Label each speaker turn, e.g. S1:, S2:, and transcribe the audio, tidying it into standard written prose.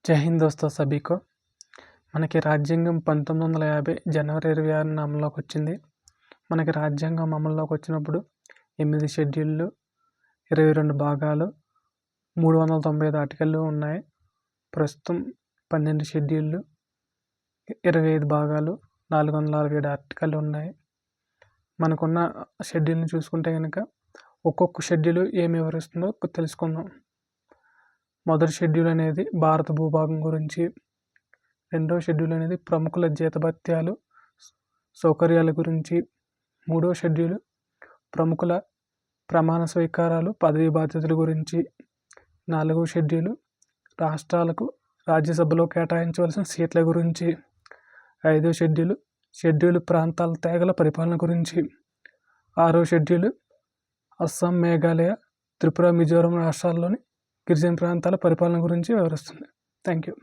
S1: జై హింద్ దోస్తో సభీకో. మనకి రాజ్యాంగం 1950 జనవరి 26న అమల్లోకి వచ్చింది. మనకి రాజ్యాంగం అమల్లోకి వచ్చినప్పుడు 8 షెడ్యూళ్ళు, 22 భాగాలు, 395 ఆర్టికల్లు ఉన్నాయి. ప్రస్తుతం 12 షెడ్యూళ్ళు, 25 భాగాలు, 467 ఆర్టికల్లు ఉన్నాయి. మనకున్న షెడ్యూల్ని చూసుకుంటే కనుక ఒక్కొక్క షెడ్యూల్ ఏమి వివరిస్తుందో తెలుసుకుందాం. మొదటి షెడ్యూల్ అనేది భారత భూభాగం గురించి, రెండవ షెడ్యూల్ అనేది ప్రముఖుల జీతభత్యాలు సౌకర్యాల గురించి, మూడవ షెడ్యూల్ ప్రముఖుల ప్రమాణ స్వీకారాలు పదవీ బాధ్యతల గురించి, నాలుగవ షెడ్యూల్ రాష్ట్రాలకు రాజ్యసభలో కేటాయించవలసిన సీట్ల గురించి, ఐదవ షెడ్యూల్ ప్రాంతాల తెగల పరిపాలన గురించి, ఆరవ షెడ్యూల్ అస్సాం, మేఘాలయ, త్రిపుర, మిజోరం రాష్ట్రాల్లోని గిరిజన ప్రాంతాల పరిపాలన గురించి వివరిస్తుంది. Thank you.